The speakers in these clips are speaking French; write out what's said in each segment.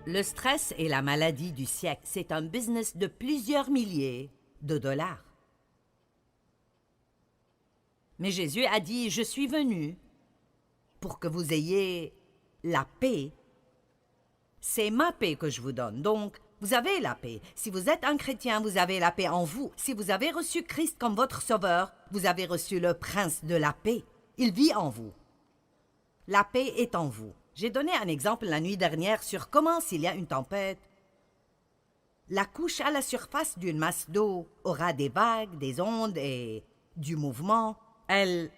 Le stress est la maladie du siècle. C'est un business de plusieurs milliers de dollars. Mais Jésus a dit, je suis venu pour que vous ayez la paix. C'est ma paix que je vous donne. Donc, vous avez la paix. Si vous êtes un chrétien, vous avez la paix en vous. Si vous avez reçu Christ comme votre sauveur, vous avez reçu le prince de la paix. Il vit en vous. La paix est en vous. J'ai donné un exemple la nuit dernière sur comment, s'il y a une tempête, la couche à la surface d'une masse d'eau aura des vagues, des ondes et du mouvement. Elle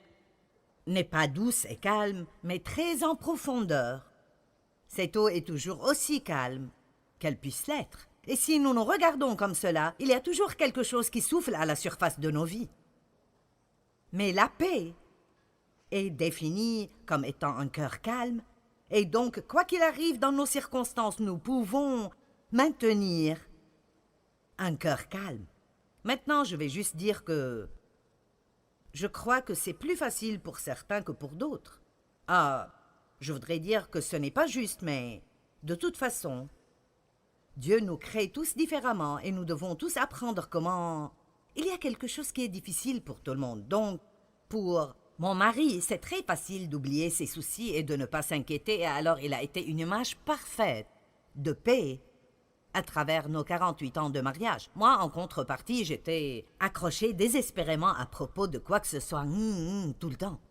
n'est pas douce et calme, mais très en profondeur. Cette eau est toujours aussi calme qu'elle puisse l'être. Et si nous nous regardons comme cela, il y a toujours quelque chose qui souffle à la surface de nos vies. Mais la paix est définie comme étant un cœur calme, et donc, quoi qu'il arrive dans nos circonstances, nous pouvons maintenir un cœur calme. Maintenant, je vais juste dire que je crois que c'est plus facile pour certains que pour d'autres. Ah, je voudrais dire que ce n'est pas juste, mais de toute façon, Dieu nous crée tous différemment et nous devons tous apprendre comment... Il y a quelque chose qui est difficile pour tout le monde. Donc, pour mon mari, c'est très facile d'oublier ses soucis et de ne pas s'inquiéter, et alors il a été une image parfaite de paix à travers nos 48 ans de mariage. Moi, en contrepartie, j'étais accrochée désespérément à propos de quoi que ce soit tout le temps.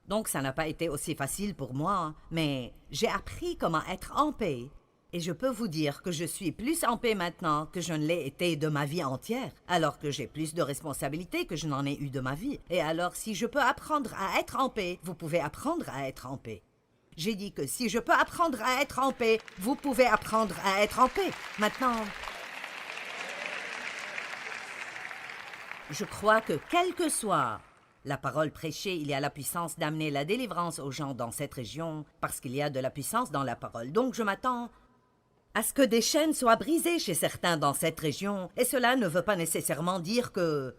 Donc, ça n'a pas été aussi facile pour moi, mais j'ai appris comment être en paix. Et je peux vous dire que je suis plus en paix maintenant que je ne l'ai été de ma vie entière, alors que j'ai plus de responsabilités que je n'en ai eu de ma vie. Et alors, si je peux apprendre à être en paix, vous pouvez apprendre à être en paix. J'ai dit que si je peux apprendre à être en paix, vous pouvez apprendre à être en paix. Maintenant, je crois que quelle que soit la parole prêchée, il y a la puissance d'amener la délivrance aux gens dans cette région, parce qu'il y a de la puissance dans la parole. Donc je m'attends à ce que des chaînes soient brisées chez certains dans cette région, et cela ne veut pas nécessairement dire que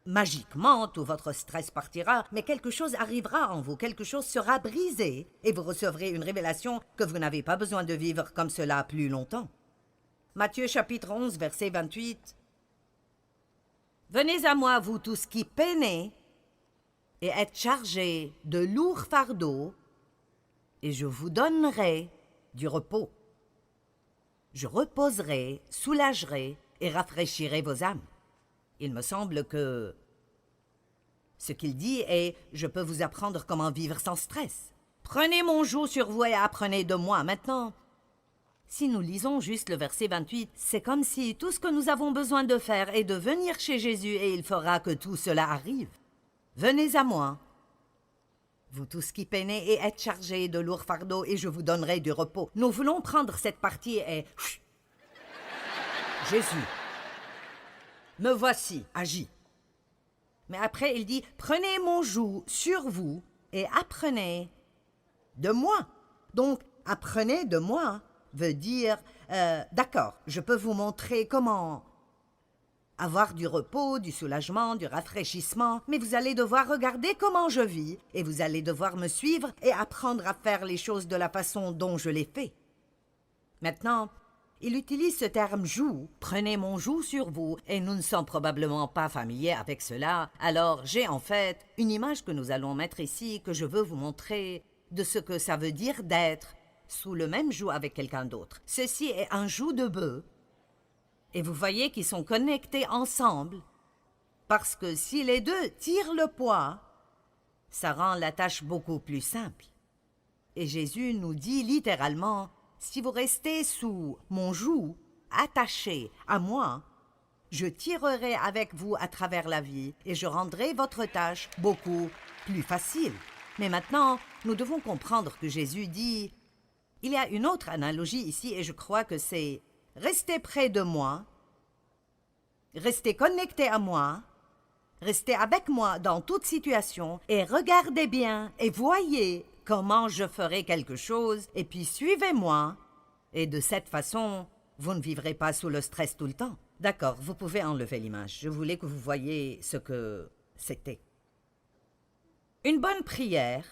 magiquement tout votre stress partira, mais quelque chose arrivera en vous, quelque chose sera brisé, et vous recevrez une révélation que vous n'avez pas besoin de vivre comme cela plus longtemps. Matthieu chapitre 11, verset 28. Venez à moi, vous tous qui peinez et êtes chargés de lourds fardeaux, et je vous donnerai du repos. Je reposerai, soulagerai et rafraîchirai vos âmes. Il me semble que ce qu'il dit est « Je peux vous apprendre comment vivre sans stress. Prenez mon joug sur vous et apprenez de moi. » Maintenant, si nous lisons juste le verset 28, c'est comme si tout ce que nous avons besoin de faire est de venir chez Jésus et il fera que tout cela arrive. Venez à moi, vous tous qui peinez et êtes chargés de lourds fardeaux, et je vous donnerai du repos. Nous voulons prendre cette partie et... Jésus, me voici, agis. Mais après, il dit, prenez mon joug sur vous et apprenez de moi. Donc, apprenez de moi veut dire, d'accord, je peux vous montrer comment avoir du repos, du soulagement, du rafraîchissement, mais vous allez devoir regarder comment je vis, et vous allez devoir me suivre et apprendre à faire les choses de la façon dont je les fais. Maintenant, il utilise ce terme « joug ». Prenez mon joug sur vous, et nous ne sommes probablement pas familiers avec cela. Alors, j'ai en fait une image que nous allons mettre ici, que je veux vous montrer de ce que ça veut dire d'être sous le même joug avec quelqu'un d'autre. Ceci est un joug de bœuf. Et vous voyez qu'ils sont connectés ensemble, parce que si les deux tirent le poids, ça rend la tâche beaucoup plus simple. Et Jésus nous dit littéralement, si vous restez sous mon joug, attaché à moi, je tirerai avec vous à travers la vie et je rendrai votre tâche beaucoup plus facile. Mais maintenant, nous devons comprendre que Jésus dit, il y a une autre analogie ici et je crois que c'est restez près de moi, restez connectés à moi, restez avec moi dans toute situation et regardez bien et voyez comment je ferai quelque chose et puis suivez-moi. Et de cette façon, vous ne vivrez pas sous le stress tout le temps. D'accord, vous pouvez enlever l'image. Je voulais que vous voyiez ce que c'était. Une bonne prière,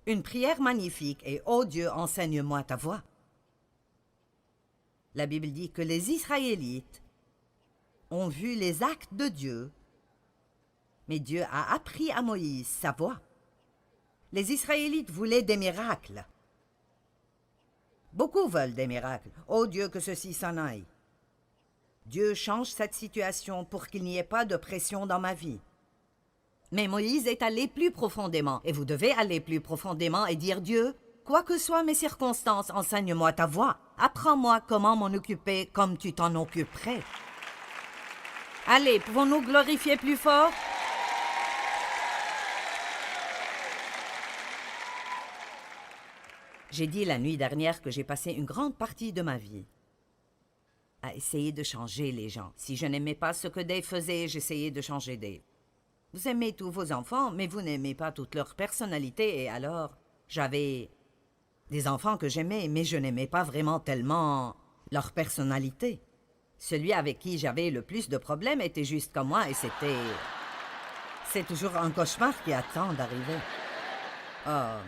une prière magnifique et « Oh Dieu, enseigne-moi ta voix ». La Bible dit que les Israélites ont vu les actes de Dieu, mais Dieu a appris à Moïse sa voie. Les Israélites voulaient des miracles. Beaucoup veulent des miracles. Oh Dieu, que ceci s'en aille. Dieu change cette situation pour qu'il n'y ait pas de pression dans ma vie. Mais Moïse est allé plus profondément, et vous devez aller plus profondément et dire Dieu, quoi que soient mes circonstances, enseigne-moi ta voie. Apprends-moi comment m'en occuper comme tu t'en occuperais. Allez, pouvons-nous glorifier plus fort? J'ai dit la nuit dernière que j'ai passé une grande partie de ma vie à essayer de changer les gens. Si je n'aimais pas ce que Dave faisait, j'essayais de changer Dave. Vous aimez tous vos enfants, mais vous n'aimez pas toute leur personnalité, et alors, j'avais des enfants que j'aimais, mais je n'aimais pas vraiment tellement leur personnalité. Celui avec qui j'avais le plus de problèmes était juste comme moi, et c'est toujours un cauchemar qui attend d'arriver. Oh.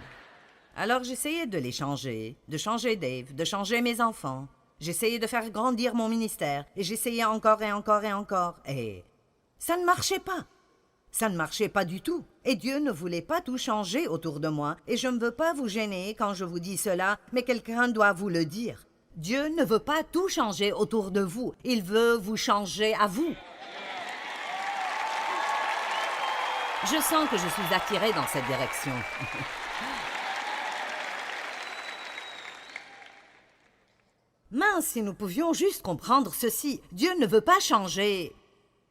Alors j'essayais de les changer, de changer Dave, de changer mes enfants. J'essayais de faire grandir mon ministère, et j'essayais encore et encore et encore, et ça ne marchait pas. Ça ne marchait pas du tout. Et Dieu ne voulait pas tout changer autour de moi. Et je ne veux pas vous gêner quand je vous dis cela, mais quelqu'un doit vous le dire. Dieu ne veut pas tout changer autour de vous. Il veut vous changer à vous. Je sens que je suis attirée dans cette direction. Mince, si nous pouvions juste comprendre ceci. Dieu ne veut pas changer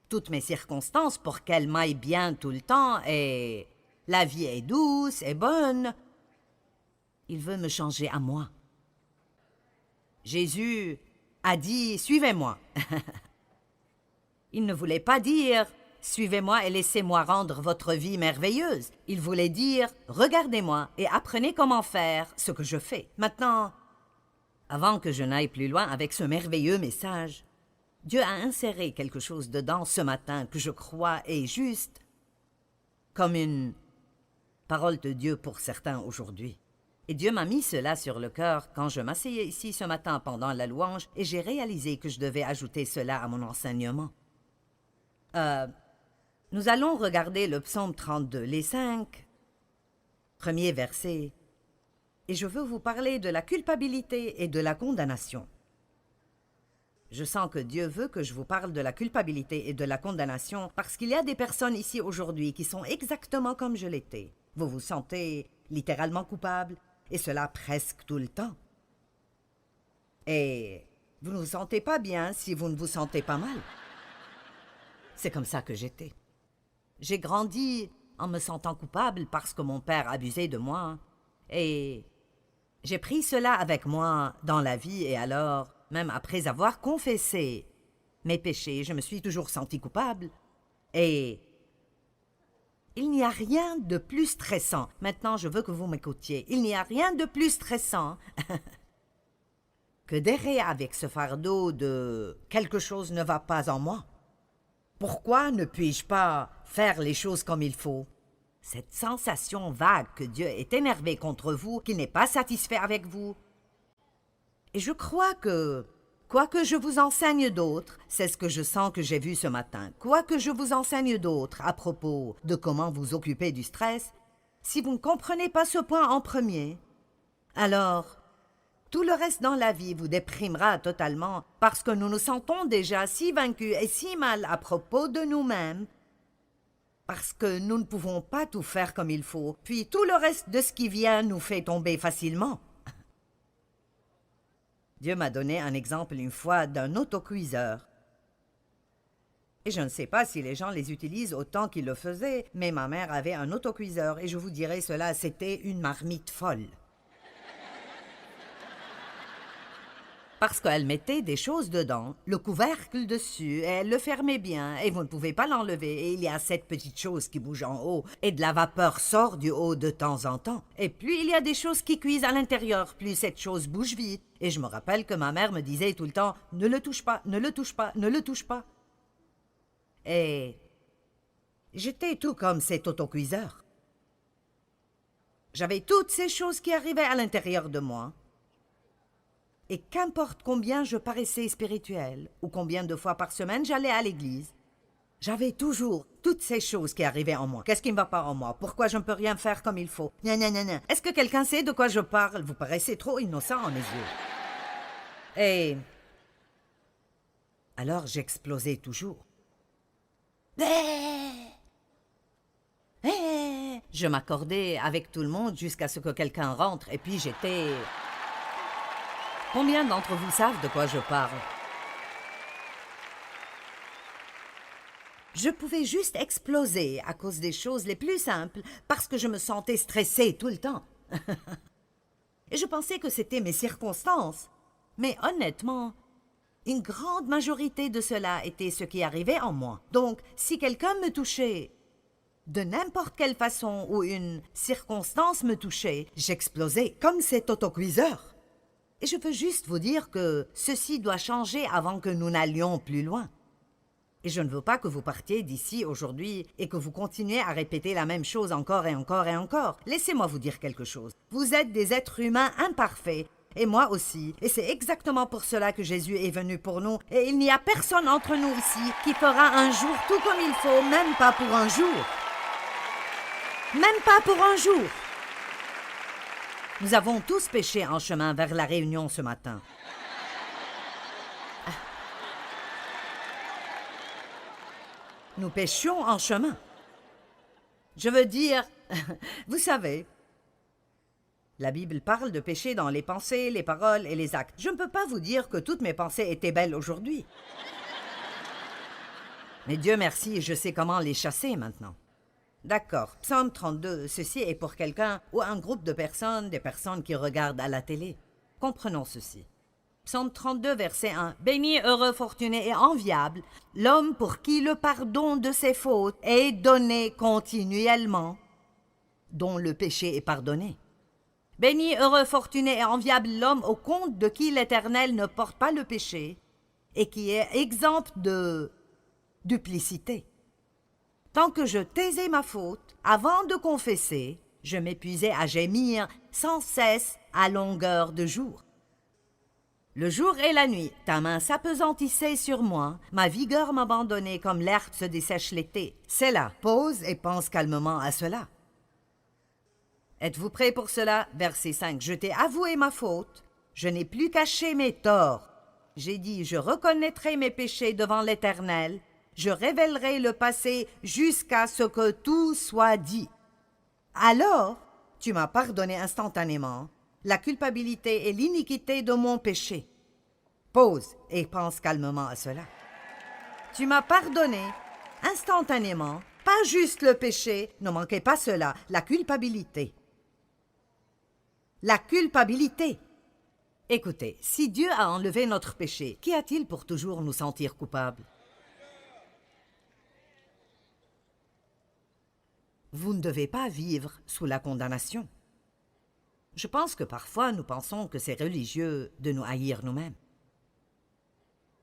toutes mes circonstances pour qu'elles m'aillent bien tout le temps, et la vie est douce et bonne. Il veut me changer à moi. Jésus a dit « Suivez-moi ». Il ne voulait pas dire « Suivez-moi et laissez-moi rendre votre vie merveilleuse ». Il voulait dire « Regardez-moi et apprenez comment faire ce que je fais ». Maintenant, avant que je n'aille plus loin avec ce merveilleux message, Dieu a inséré quelque chose dedans ce matin que je crois est juste, comme une parole de Dieu pour certains aujourd'hui. Et Dieu m'a mis cela sur le cœur quand je m'asseyais ici ce matin pendant la louange, et j'ai réalisé que je devais ajouter cela à mon enseignement. Nous allons regarder le psaume 32, les 5 premiers versets, et je veux vous parler de la culpabilité et de la condamnation. Je sens que Dieu veut que je vous parle de la culpabilité et de la condamnation parce qu'il y a des personnes ici aujourd'hui qui sont exactement comme je l'étais. Vous vous sentez littéralement coupable, et cela presque tout le temps. Et vous ne vous sentez pas bien si vous ne vous sentez pas mal. C'est comme ça que j'étais. J'ai grandi en me sentant coupable parce que mon père abusait de moi, et j'ai pris cela avec moi dans la vie, et alors, même après avoir confessé mes péchés, je me suis toujours sentie coupable. Et il n'y a rien de plus stressant. Maintenant, je veux que vous m'écoutiez. Il n'y a rien de plus stressant que d'errer avec ce fardeau de « quelque chose ne va pas en moi ». Pourquoi ne puis-je pas faire les choses comme il faut? Cette sensation vague que Dieu est énervé contre vous, qu'il n'est pas satisfait avec vous. Et je crois que, quoi que je vous enseigne d'autre, c'est ce que je sens que j'ai vu ce matin, quoi que je vous enseigne d'autre à propos de comment vous occuper du stress, si vous ne comprenez pas ce point en premier, alors tout le reste dans la vie vous déprimera totalement parce que nous nous sentons déjà si vaincus et si mal à propos de nous-mêmes, parce que nous ne pouvons pas tout faire comme il faut, puis tout le reste de ce qui vient nous fait tomber facilement. Dieu m'a donné un exemple une fois d'un autocuiseur. Et je ne sais pas si les gens les utilisent autant qu'ils le faisaient, mais ma mère avait un autocuiseur, et je vous dirais cela, c'était une marmite folle. Parce qu'elle mettait des choses dedans, le couvercle dessus, et elle le fermait bien, et vous ne pouvez pas l'enlever, et il y a cette petite chose qui bouge en haut, et de la vapeur sort du haut de temps en temps. Et plus il y a des choses qui cuisent à l'intérieur, plus cette chose bouge vite. Et je me rappelle que ma mère me disait tout le temps « Ne le touche pas, ne le touche pas, ne le touche pas ». Et j'étais tout comme cet autocuiseur. J'avais toutes ces choses qui arrivaient à l'intérieur de moi. Et qu'importe combien je paraissais spirituelle, ou combien de fois par semaine j'allais à l'église, j'avais toujours toutes ces choses qui arrivaient en moi. Qu'est-ce qui ne va pas en moi? Pourquoi je ne peux rien faire comme il faut? Gna, gna, gna, gna. Est-ce que quelqu'un sait de quoi je parle? Vous paraissez trop innocent à mes yeux. Et alors j'explosais toujours. Je m'accordais avec tout le monde jusqu'à ce que quelqu'un rentre et puis j'étais... Combien d'entre vous savent de quoi je parle? Je pouvais juste exploser à cause des choses les plus simples parce que je me sentais stressée tout le temps. Et je pensais que c'était mes circonstances. Mais honnêtement, une grande majorité de cela était ce qui arrivait en moi. Donc, si quelqu'un me touchait de n'importe quelle façon ou une circonstance me touchait, j'explosais comme cet autocuiseur. Et je veux juste vous dire que ceci doit changer avant que nous n'allions plus loin. Et je ne veux pas que vous partiez d'ici aujourd'hui et que vous continuiez à répéter la même chose encore et encore et encore. Laissez-moi vous dire quelque chose. Vous êtes des êtres humains imparfaits, et moi aussi. Et c'est exactement pour cela que Jésus est venu pour nous. Et il n'y a personne entre nous ici qui fera un jour tout comme il faut, même pas pour un jour. Même pas pour un jour. Nous avons tous péché en chemin vers la réunion ce matin. Nous péchions en chemin. Je veux dire, vous savez, la Bible parle de péché dans les pensées, les paroles et les actes. Je ne peux pas vous dire que toutes mes pensées étaient belles aujourd'hui. Mais Dieu merci, je sais comment les chasser maintenant. D'accord, Psaume 32, ceci est pour quelqu'un ou un groupe de personnes, des personnes qui regardent à la télé. Comprenons ceci. Psaume 32, verset 1. « Béni, heureux, fortuné et enviable, l'homme pour qui le pardon de ses fautes est donné continuellement, dont le péché est pardonné. Béni, heureux, fortuné et enviable l'homme au compte de qui l'Éternel ne porte pas le péché et qui est exempt de duplicité. Tant que je taisais ma faute, avant de confesser, je m'épuisais à gémir sans cesse à longueur de jour. Le jour et la nuit, ta main s'appesantissait sur moi, ma vigueur m'abandonnait comme l'herbe se dessèche l'été. C'est là, pause et pense calmement à cela. Êtes-vous prêts pour cela? Verset 5. Je t'ai avoué ma faute, je n'ai plus caché mes torts. J'ai dit, je reconnaîtrai mes péchés devant l'Éternel, je révélerai le passé jusqu'à ce que tout soit dit. Alors, tu m'as pardonné instantanément la culpabilité et l'iniquité de mon péché. Pause et pense calmement à cela. Tu m'as pardonné instantanément, pas juste le péché, ne manquez pas cela, la culpabilité. La culpabilité. Écoutez, si Dieu a enlevé notre péché, qu'y a-t-il pour toujours nous sentir coupables? Vous ne devez pas vivre sous la condamnation. Je pense que parfois nous pensons que c'est religieux de nous haïr nous-mêmes.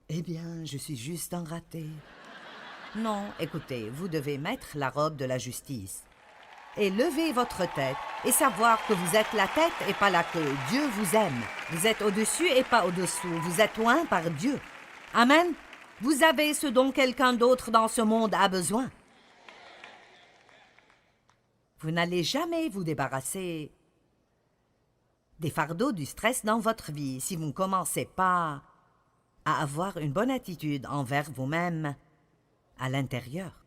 Eh bien, je suis juste un raté. Non, écoutez, vous devez mettre la robe de la justice et lever votre tête et savoir que vous êtes la tête et pas la queue. Dieu vous aime. Vous êtes au-dessus et pas au-dessous. Vous êtes loin par Dieu. Amen. Vous avez ce dont quelqu'un d'autre dans ce monde a besoin. Vous n'allez jamais vous débarrasser des fardeaux du stress dans votre vie si vous ne commencez pas à avoir une bonne attitude envers vous-même à l'intérieur.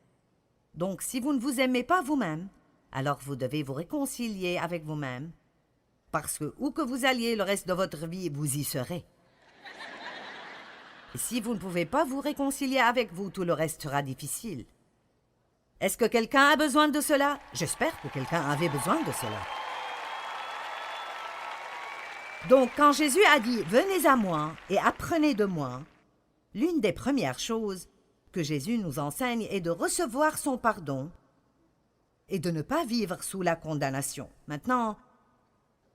Donc, si vous ne vous aimez pas vous-même, alors vous devez vous réconcilier avec vous-même, parce que où que vous alliez le reste de votre vie, vous y serez. Et si vous ne pouvez pas vous réconcilier avec vous, tout le reste sera difficile. Est-ce que quelqu'un a besoin de cela? J'espère que quelqu'un avait besoin de cela. Donc, quand Jésus a dit « Venez à moi et apprenez de moi », l'une des premières choses que Jésus nous enseigne est de recevoir son pardon et de ne pas vivre sous la condamnation. Maintenant,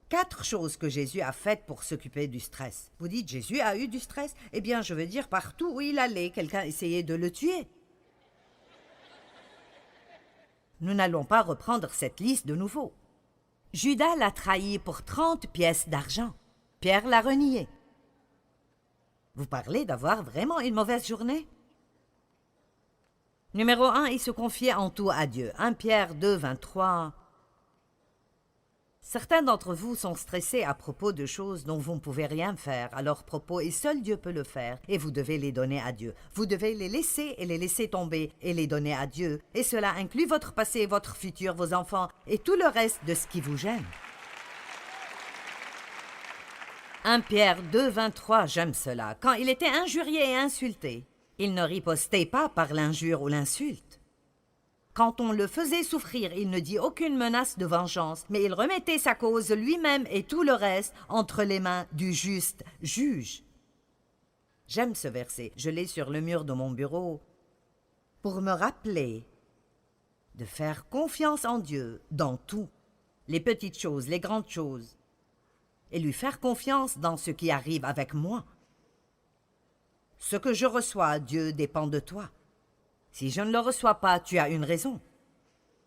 4 choses que Jésus a faites pour s'occuper du stress. Vous dites « Jésus a eu du stress ?» Eh bien, je veux dire, partout où il allait, quelqu'un essayait de le tuer. Nous n'allons pas reprendre cette liste de nouveau. Judas l'a trahi pour 30 pièces d'argent. Pierre l'a renié. Vous parlez d'avoir vraiment une mauvaise journée? Numéro 1, il se confiait en tout à Dieu. 1 Pierre 2, 23. Certains d'entre vous sont stressés à propos de choses dont vous ne pouvez rien faire à leur propos et seul Dieu peut le faire et vous devez les donner à Dieu. Vous devez les laisser et les laisser tomber et les donner à Dieu et cela inclut votre passé, votre futur, vos enfants et tout le reste de ce qui vous gêne. 1 Pierre 2, 23, j'aime cela. Quand il était injurié et insulté, il ne ripostait pas par l'injure ou l'insulte. Quand on le faisait souffrir, il ne dit aucune menace de vengeance, mais il remettait sa cause lui-même et tout le reste entre les mains du juste juge. J'aime ce verset, je l'ai sur le mur de mon bureau, pour me rappeler de faire confiance en Dieu dans tout, les petites choses, les grandes choses, et lui faire confiance dans ce qui arrive avec moi. Ce que je reçois, Dieu, dépend de toi. Si je ne le reçois pas, tu as une raison.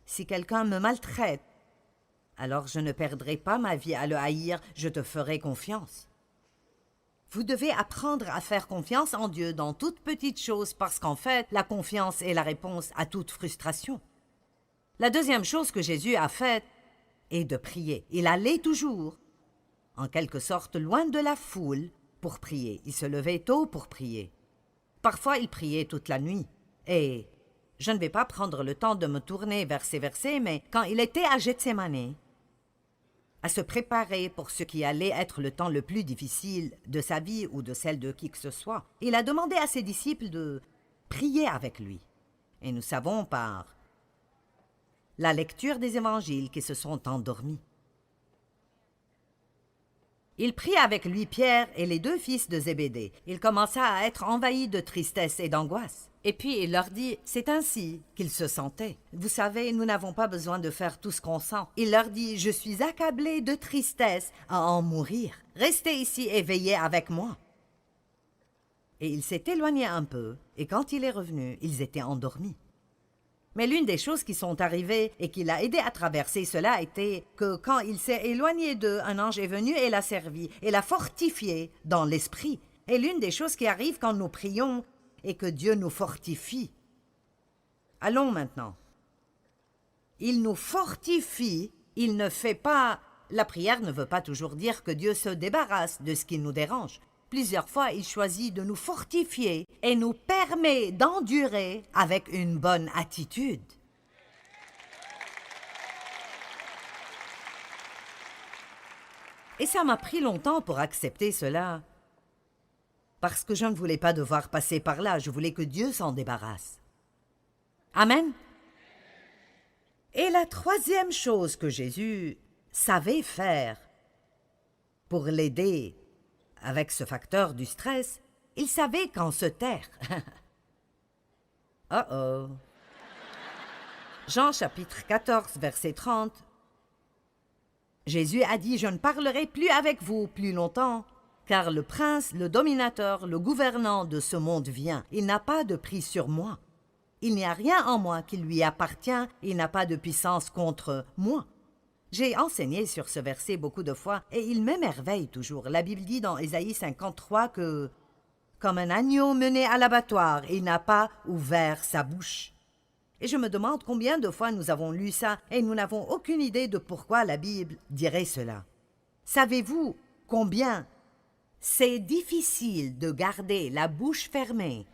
Si quelqu'un me maltraite, alors je ne perdrai pas ma vie à le haïr, je te ferai confiance. Vous devez apprendre à faire confiance en Dieu dans toutes petites choses parce qu'en fait, la confiance est la réponse à toute frustration. La deuxième chose que Jésus a faite est de prier. Il allait toujours, en quelque sorte, loin de la foule pour prier. Il se levait tôt pour prier. Parfois, il priait toute la nuit. Et je ne vais pas prendre le temps de me tourner vers ces versets, mais quand il était à Gethsémani, à se préparer pour ce qui allait être le temps le plus difficile de sa vie ou de celle de qui que ce soit, il a demandé à ses disciples de prier avec lui. Et nous savons par la lecture des évangiles qu'ils se sont endormis. Il prit avec lui Pierre et les 2 fils de Zébédée. Il commença à être envahi de tristesse et d'angoisse. Et puis il leur dit, c'est ainsi qu'il se sentait. Vous savez, nous n'avons pas besoin de faire tout ce qu'on sent. Il leur dit, je suis accablé de tristesse à en mourir. Restez ici et veillez avec moi. Et il s'est éloigné un peu, et quand il est revenu, ils étaient endormis. Mais l'une des choses qui sont arrivées et qui l'a aidé à traverser cela était que quand il s'est éloigné d'eux, un ange est venu et l'a servi et l'a fortifié dans l'esprit. Et l'une des choses qui arrive quand nous prions est que Dieu nous fortifie. Allons maintenant. Il nous fortifie, il ne fait pas... La prière ne veut pas toujours dire que Dieu se débarrasse de ce qui nous dérange. Plusieurs fois, il choisit de nous fortifier et nous permet d'endurer avec une bonne attitude. Et ça m'a pris longtemps pour accepter cela, parce que je ne voulais pas devoir passer par là, je voulais que Dieu s'en débarrasse. Amen. Et la troisième chose que Jésus savait faire pour l'aider avec ce facteur du stress, il savait quand se taire. Oh. Jean chapitre 14, verset 30. Jésus a dit, je ne parlerai plus avec vous plus longtemps, car le prince, le dominateur, le gouvernant de ce monde vient. Il n'a pas de prise sur moi. Il n'y a rien en moi qui lui appartient, il n'a pas de puissance contre moi. J'ai enseigné sur ce verset beaucoup de fois et il m'émerveille toujours. La Bible dit dans Ésaïe 53 que, comme un agneau mené à l'abattoir, il n'a pas ouvert sa bouche. Et je me demande combien de fois nous avons lu ça et nous n'avons aucune idée de pourquoi la Bible dirait cela. Savez-vous combien c'est difficile de garder la bouche fermée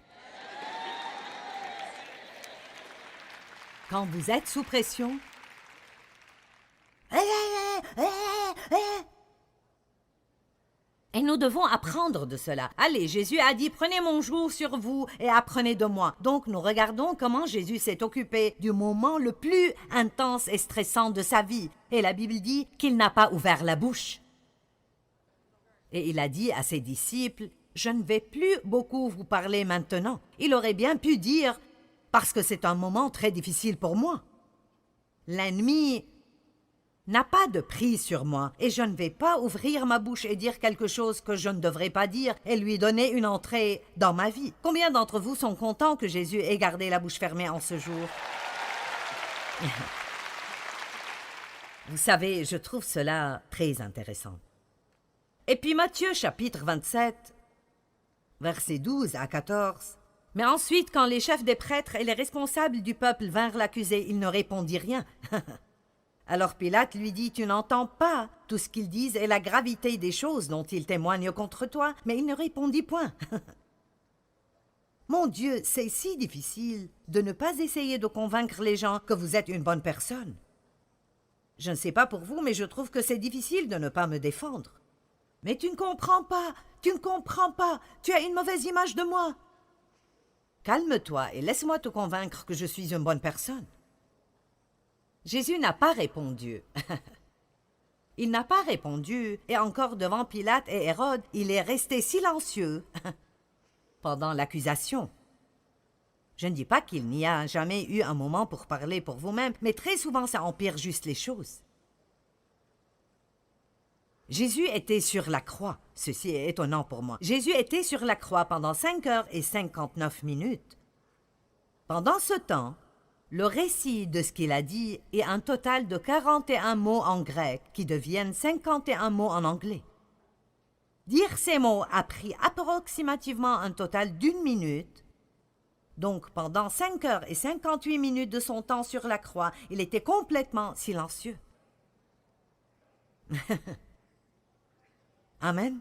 quand vous êtes sous pression? Et nous devons apprendre de cela. Allez, Jésus a dit, prenez mon joug sur vous et apprenez de moi. Donc nous regardons comment Jésus s'est occupé du moment le plus intense et stressant de sa vie. Et la Bible dit qu'il n'a pas ouvert la bouche. Et il a dit à ses disciples, je ne vais plus beaucoup vous parler maintenant. Il aurait bien pu dire, parce que c'est un moment très difficile pour moi. L'ennemi n'a pas de prise sur moi et je ne vais pas ouvrir ma bouche et dire quelque chose que je ne devrais pas dire et lui donner une entrée dans ma vie. Combien d'entre vous sont contents que Jésus ait gardé la bouche fermée en ce jour? Vous savez, je trouve cela très intéressant. Et puis Matthieu chapitre 27, Versets 12 à 14. Mais ensuite, quand les chefs des prêtres et les responsables du peuple vinrent l'accuser, il ne répondit rien. Alors Pilate lui dit, « Tu n'entends pas tout ce qu'ils disent et la gravité des choses dont ils témoignent contre toi. » Mais il ne répondit point. Mon Dieu, c'est si difficile de ne pas essayer de convaincre les gens que vous êtes une bonne personne. Je ne sais pas pour vous, mais je trouve que c'est difficile de ne pas me défendre. Mais tu ne comprends pas, tu ne comprends pas, tu as une mauvaise image de moi. Calme-toi et laisse-moi te convaincre que je suis une bonne personne. Jésus n'a pas répondu. Il n'a pas répondu, et encore devant Pilate et Hérode, il est resté silencieux pendant l'accusation. Je ne dis pas qu'il n'y a jamais eu un moment pour parler pour vous-même, mais très souvent ça empire juste les choses. Jésus était sur la croix. Ceci est étonnant pour moi. Jésus était sur la croix pendant 5 heures et 59 minutes. Pendant ce temps, le récit de ce qu'il a dit est un total de 41 mots en grec qui deviennent 51 mots en anglais. Dire ces mots a pris approximativement un total d'1 minute. Donc, pendant 5 heures et 58 minutes de son temps sur la croix, il était complètement silencieux. Amen.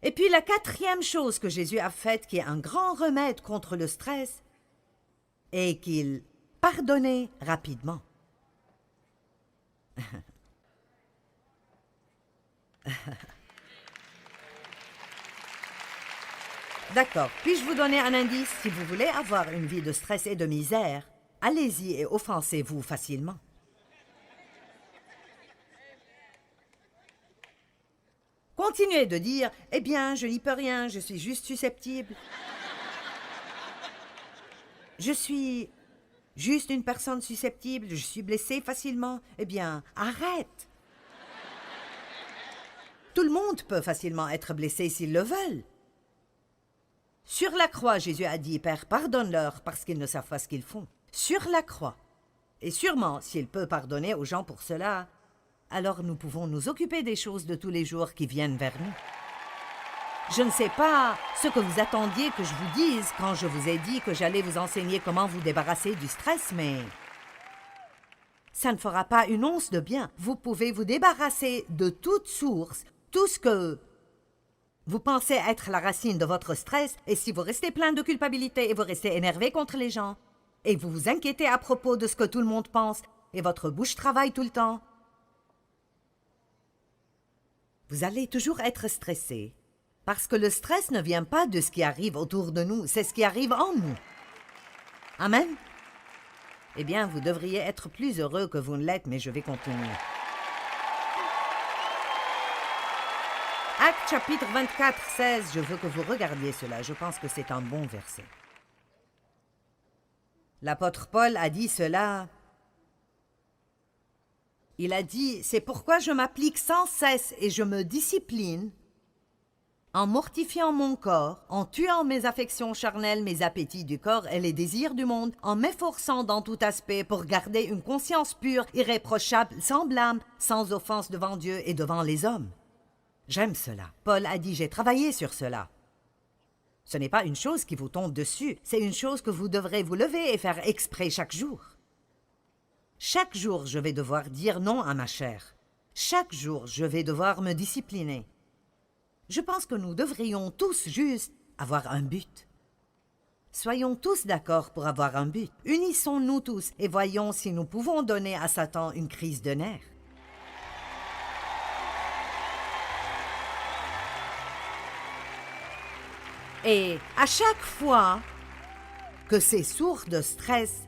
Et puis la 4e chose que Jésus a faite, qui est un grand remède contre le stress, est qu'il pardonnait rapidement. D'accord, puis-je vous donner un indice? Si vous voulez avoir une vie de stress et de misère, allez-y et offensez-vous facilement. Continuez de dire « Eh bien, je n'y peux rien, je suis juste susceptible. Je suis juste une personne susceptible, je suis blessée facilement. » Eh bien, arrête. Tout le monde peut facilement être blessé s'ils le veulent. Sur la croix, Jésus a dit « Père, pardonne-leur parce qu'ils ne savent pas ce qu'ils font. » Sur la croix. Et sûrement, s'il peut pardonner aux gens pour cela, alors nous pouvons nous occuper des choses de tous les jours qui viennent vers nous. Je ne sais pas ce que vous attendiez que je vous dise quand je vous ai dit que j'allais vous enseigner comment vous débarrasser du stress, mais ça ne fera pas une once de bien. Vous pouvez vous débarrasser de toute source, tout ce que vous pensez être la racine de votre stress, et si vous restez plein de culpabilité et vous restez énervé contre les gens, et vous vous inquiétez à propos de ce que tout le monde pense, et votre bouche travaille tout le temps, vous allez toujours être stressé, parce que le stress ne vient pas de ce qui arrive autour de nous, c'est ce qui arrive en nous. Amen? Eh bien, vous devriez être plus heureux que vous ne l'êtes, mais je vais continuer. Actes chapitre 24, 16, je veux que vous regardiez cela, je pense que c'est un bon verset. L'apôtre Paul a dit cela. Il a dit, « C'est pourquoi je m'applique sans cesse et je me discipline en mortifiant mon corps, en tuant mes affections charnelles, mes appétits du corps et les désirs du monde, en m'efforçant dans tout aspect pour garder une conscience pure, irréprochable, sans blâme, sans offense devant Dieu et devant les hommes. » J'aime cela. Paul a dit, « J'ai travaillé sur cela. » Ce n'est pas une chose qui vous tombe dessus, c'est une chose que vous devrez vous lever et faire exprès chaque jour. Chaque jour, je vais devoir dire non à ma chair. Chaque jour, je vais devoir me discipliner. Je pense que nous devrions tous juste avoir un but. Soyons tous d'accord pour avoir un but. Unissons-nous tous et voyons si nous pouvons donner à Satan une crise de nerfs. Et à chaque fois que ces sources de stress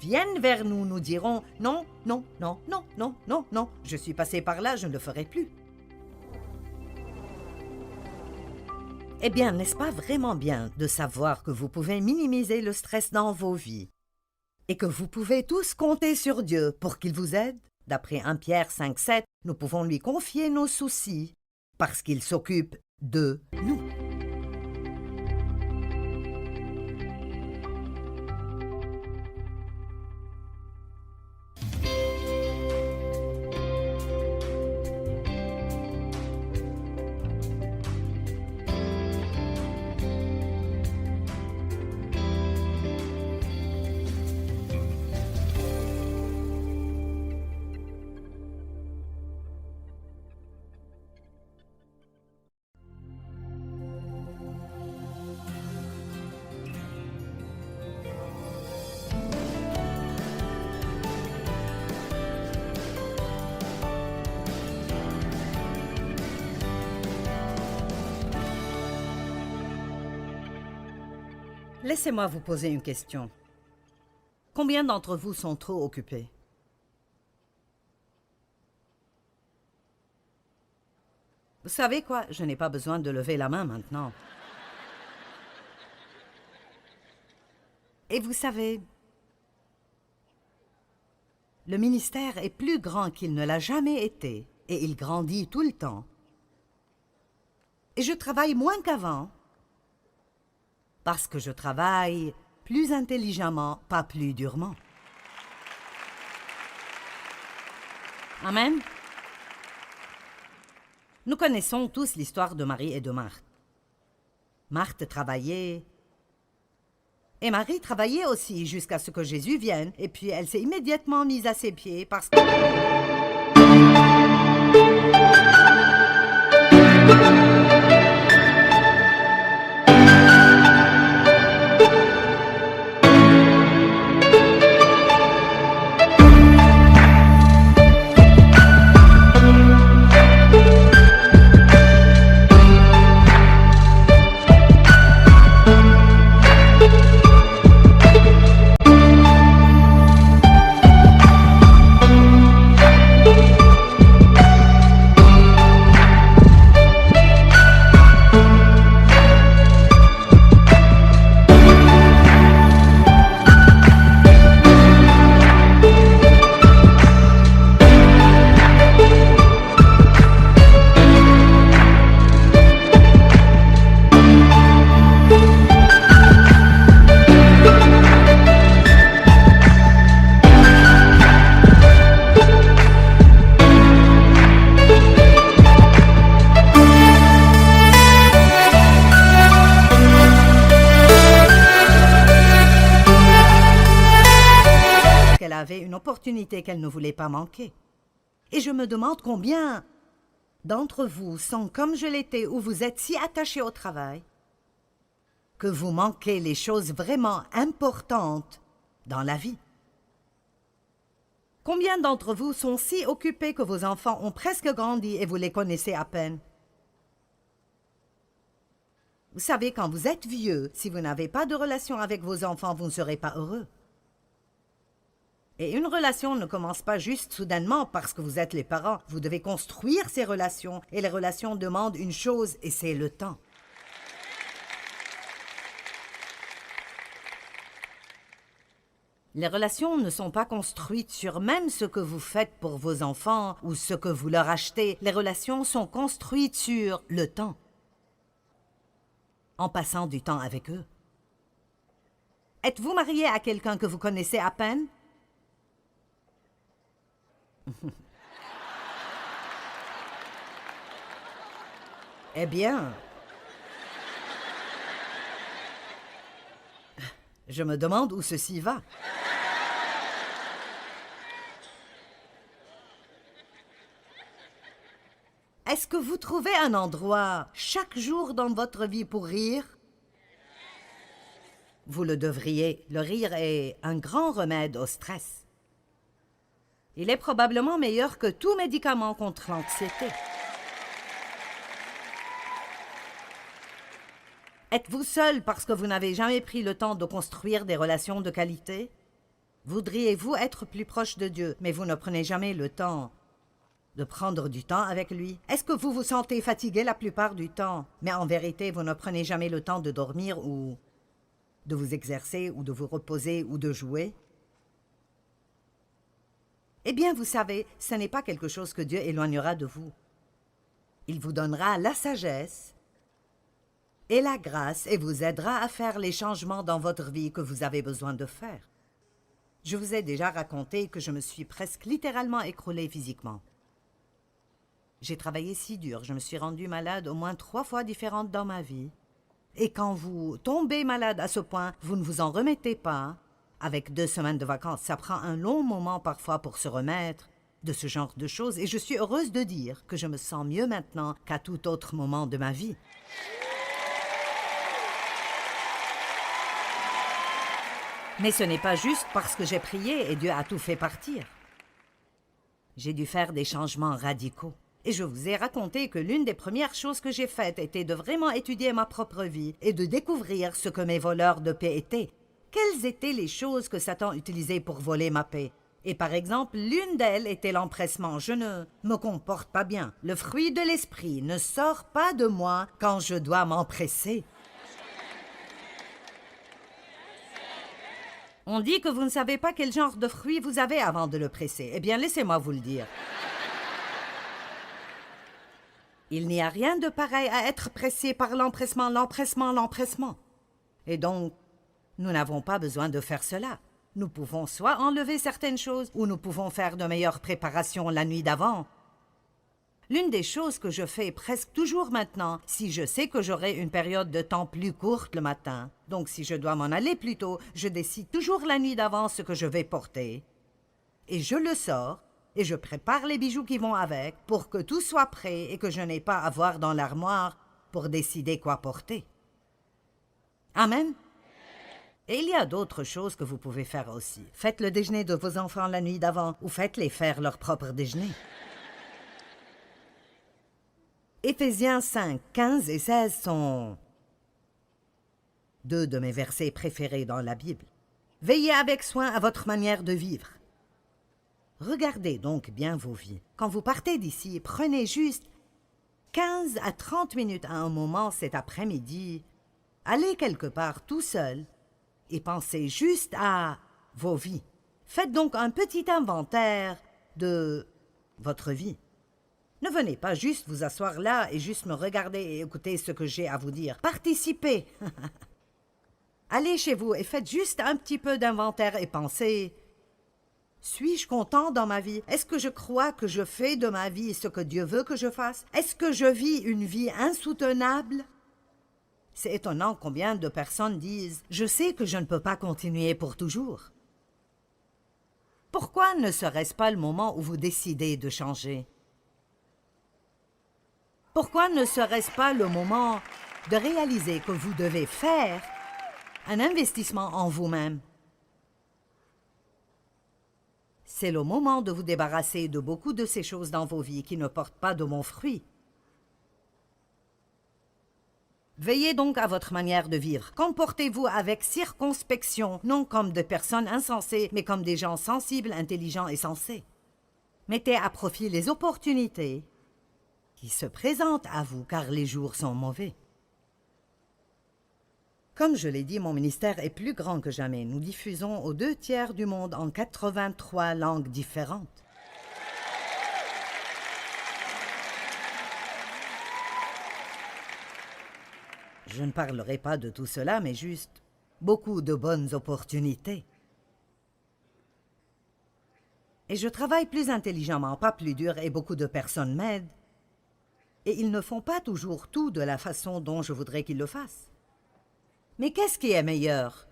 viennent vers nous, nous dirons « Non, non, non, non, non, non, non, je suis passé par là, je ne le ferai plus. » Eh bien, n'est-ce pas vraiment bien de savoir que vous pouvez minimiser le stress dans vos vies et que vous pouvez tous compter sur Dieu pour qu'il vous aide? D'après 1 Pierre 5, 7, nous pouvons lui confier nos soucis parce qu'il s'occupe de nous. Laissez-moi vous poser une question. Combien d'entre vous sont trop occupés? Vous savez quoi? Je n'ai pas besoin de lever la main maintenant. Et vous savez, le ministère est plus grand qu'il ne l'a jamais été, et il grandit tout le temps. Et je travaille moins qu'avant, parce que je travaille plus intelligemment, pas plus durement. Amen. Nous connaissons tous l'histoire de Marie et de Marthe. Marthe travaillait, et Marie travaillait aussi jusqu'à ce que Jésus vienne, et puis elle s'est immédiatement mise à ses pieds parce que... avait une opportunité qu'elle ne voulait pas manquer. Et je me demande combien d'entre vous sont comme je l'étais, où vous êtes si attachés au travail que vous manquez les choses vraiment importantes dans la vie. Combien d'entre vous sont si occupés que vos enfants ont presque grandi et vous les connaissez à peine? Vous savez, quand vous êtes vieux, si vous n'avez pas de relation avec vos enfants, vous ne serez pas heureux. Et une relation ne commence pas juste soudainement parce que vous êtes les parents. Vous devez construire ces relations, et les relations demandent une chose, et c'est le temps. Les relations ne sont pas construites sur même ce que vous faites pour vos enfants ou ce que vous leur achetez. Les relations sont construites sur le temps, en passant du temps avec eux. Êtes-vous marié à quelqu'un que vous connaissez à peine? Eh bien, je me demande où ceci va. Est-ce que vous trouvez un endroit chaque jour dans votre vie pour rire? Vous le devriez. Le rire est un grand remède au stress. Il est probablement meilleur que tout médicament contre l'anxiété. Êtes-vous seul parce que vous n'avez jamais pris le temps de construire des relations de qualité? Voudriez-vous être plus proche de Dieu, mais vous ne prenez jamais le temps de prendre du temps avec lui? Est-ce que vous vous sentez fatigué la plupart du temps, mais en vérité, vous ne prenez jamais le temps de dormir ou de vous exercer ou de vous reposer ou de jouer? Eh bien, vous savez, ce n'est pas quelque chose que Dieu éloignera de vous. Il vous donnera la sagesse et la grâce et vous aidera à faire les changements dans votre vie que vous avez besoin de faire. Je vous ai déjà raconté que je me suis presque littéralement écroulée physiquement. J'ai travaillé si dur, je me suis rendue malade au moins 3 fois différentes dans ma vie. Et quand vous tombez malade à ce point, vous ne vous en remettez pas. Avec 2 semaines de vacances, ça prend un long moment parfois pour se remettre de ce genre de choses. Et je suis heureuse de dire que je me sens mieux maintenant qu'à tout autre moment de ma vie. Mais ce n'est pas juste parce que j'ai prié et Dieu a tout fait partir. J'ai dû faire des changements radicaux. Et je vous ai raconté que l'une des premières choses que j'ai faites était de vraiment étudier ma propre vie et de découvrir ce que mes voleurs de paix étaient. Quelles étaient les choses que Satan utilisait pour voler ma paix? Et par exemple, l'une d'elles était l'empressement. Je ne me comporte pas bien. Le fruit de l'esprit ne sort pas de moi quand je dois m'empresser. On dit que vous ne savez pas quel genre de fruit vous avez avant de le presser. Eh bien, laissez-moi vous le dire. Il n'y a rien de pareil à être pressé par l'empressement, l'empressement, l'empressement. Et donc, nous n'avons pas besoin de faire cela. Nous pouvons soit enlever certaines choses, ou nous pouvons faire de meilleures préparations la nuit d'avant. L'une des choses que je fais presque toujours maintenant, si je sais que j'aurai une période de temps plus courte le matin, donc si je dois m'en aller plus tôt, je décide toujours la nuit d'avant ce que je vais porter. Et je le sors, et je prépare les bijoux qui vont avec, pour que tout soit prêt et que je n'ai pas à voir dans l'armoire pour décider quoi porter. Amen. Et il y a d'autres choses que vous pouvez faire aussi. Faites le déjeuner de vos enfants la nuit d'avant, ou faites-les faire leur propre déjeuner. Éphésiens 5, 15 et 16 sont deux de mes versets préférés dans la Bible. Veillez avec soin à votre manière de vivre. Regardez donc bien vos vies. Quand vous partez d'ici, prenez juste 15 à 30 minutes à un moment cet après-midi. Allez quelque part tout seul et pensez juste à vos vies. Faites donc un petit inventaire de votre vie. Ne venez pas juste vous asseoir là et juste me regarder et écouter ce que j'ai à vous dire. Participez. Allez chez vous et faites juste un petit peu d'inventaire et pensez: suis-je content dans ma vie? Est-ce que je crois que je fais de ma vie ce que Dieu veut que je fasse? Est-ce que je vis une vie insoutenable? C'est étonnant combien de personnes disent « Je sais que je ne peux pas continuer pour toujours ». Pourquoi ne serait-ce pas le moment où vous décidez de changer? Pourquoi ne serait-ce pas le moment de réaliser que vous devez faire un investissement en vous-même? C'est le moment de vous débarrasser de beaucoup de ces choses dans vos vies qui ne portent pas de bons fruits. Veillez donc à votre manière de vivre. Comportez-vous avec circonspection, non comme des personnes insensées, mais comme des gens sensibles, intelligents et sensés. Mettez à profit les opportunités qui se présentent à vous, car les jours sont mauvais. Comme je l'ai dit, mon ministère est plus grand que jamais. Nous diffusons aux 2/3 du monde en 83 langues différentes. Je ne parlerai pas de tout cela, mais juste beaucoup de bonnes opportunités. Et je travaille plus intelligemment, pas plus dur, et beaucoup de personnes m'aident. Et ils ne font pas toujours tout de la façon dont je voudrais qu'ils le fassent. Mais qu'est-ce qui est meilleur?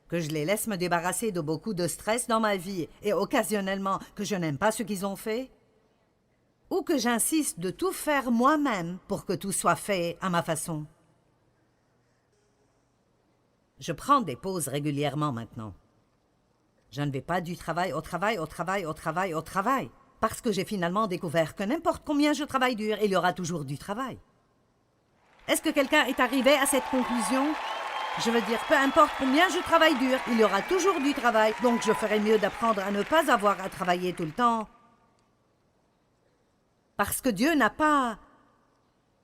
Que je les laisse me débarrasser de beaucoup de stress dans ma vie et occasionnellement que je n'aime pas ce qu'ils ont fait? Ou que j'insiste de tout faire moi-même pour que tout soit fait à ma façon? Je prends des pauses régulièrement maintenant. Je ne vais pas du travail au travail, au travail, au travail, au travail, parce que j'ai finalement découvert que n'importe combien je travaille dur, il y aura toujours du travail. Est-ce que quelqu'un est arrivé à cette conclusion? Je veux dire, peu importe combien je travaille dur, il y aura toujours du travail, donc je ferais mieux d'apprendre à ne pas avoir à travailler tout le temps. Parce que Dieu n'a pas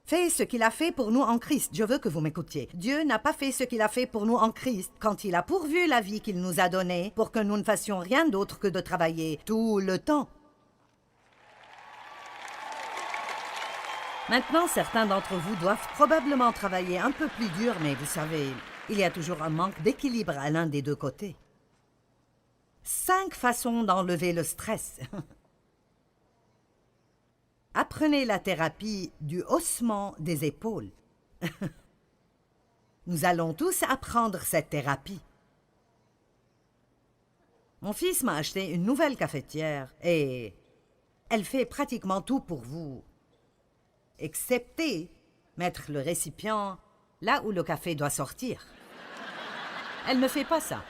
fait ce qu'il a fait pour nous en Christ. Je veux que vous m'écoutiez. Dieu n'a pas fait ce qu'il a fait pour nous en Christ quand il a pourvu la vie qu'il nous a donnée pour que nous ne fassions rien d'autre que de travailler tout le temps. Maintenant, certains d'entre vous doivent probablement travailler un peu plus dur, mais vous savez, il y a toujours un manque d'équilibre à l'un des deux côtés. 5 façons d'enlever le stress. Apprenez la thérapie du haussement des épaules. Nous allons tous apprendre cette thérapie. Mon fils m'a acheté une nouvelle cafetière et elle fait pratiquement tout pour vous, excepté mettre le récipient là où le café doit sortir. Elle ne fait pas ça.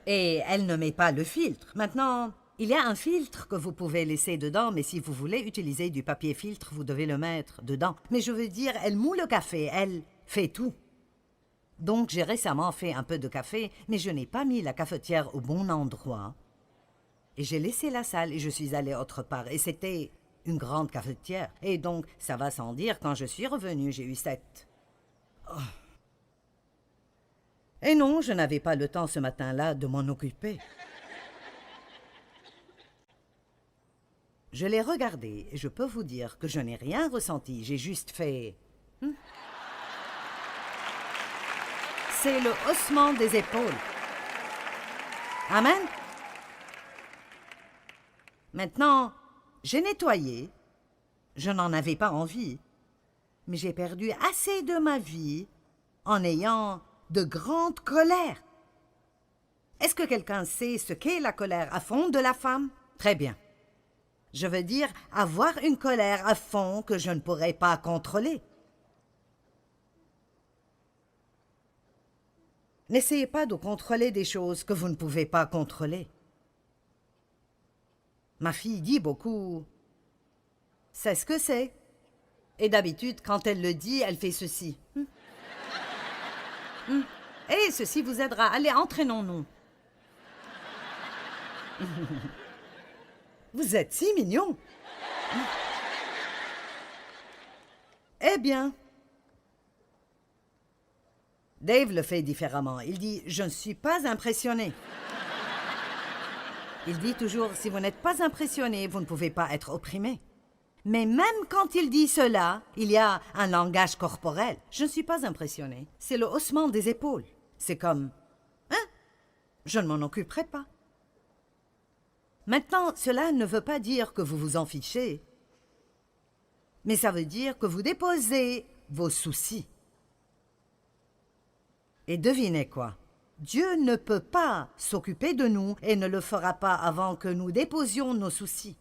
Et elle ne met pas le filtre. Maintenant, il y a un filtre que vous pouvez laisser dedans, mais si vous voulez utiliser du papier filtre, vous devez le mettre dedans. Mais je veux dire, elle moule le café, elle fait tout. Donc j'ai récemment fait un peu de café, mais je n'ai pas mis la cafetière au bon endroit. Et j'ai laissé la salle et je suis allée autre part. Et c'était une grande cafetière. Et donc, ça va sans dire, quand je suis revenue, j'ai eu cette... Oh. Et non, je n'avais pas le temps ce matin-là de m'en occuper. Je l'ai regardé et je peux vous dire que je n'ai rien ressenti. J'ai juste fait... C'est le haussement des épaules. Amen. Maintenant, j'ai nettoyé. Je n'en avais pas envie. Mais j'ai perdu assez de ma vie en ayant de grandes colères. Est-ce que quelqu'un sait ce qu'est la colère à fond de la femme? Très bien. Je veux dire avoir une colère à fond que je ne pourrais pas contrôler. N'essayez pas de contrôler des choses que vous ne pouvez pas contrôler. Ma fille dit beaucoup « c'est ce que c'est ». Et d'habitude, quand elle le dit, elle fait ceci. Et ceci vous aidera. Allez, entraînons-nous. Vous êtes si mignon. Eh bien, Dave le fait différemment. Il dit « je ne suis pas impressionné ». Il dit toujours « si vous n'êtes pas impressionné, vous ne pouvez pas être opprimé ». Mais même quand il dit cela, il y a un langage corporel. Je ne suis pas impressionné. C'est le haussement des épaules. C'est comme « hein? Je ne m'en occuperai pas ». Maintenant, cela ne veut pas dire que vous vous en fichez, mais ça veut dire que vous déposez vos soucis. Et devinez quoi? Dieu ne peut pas s'occuper de nous et ne le fera pas avant que nous déposions nos soucis.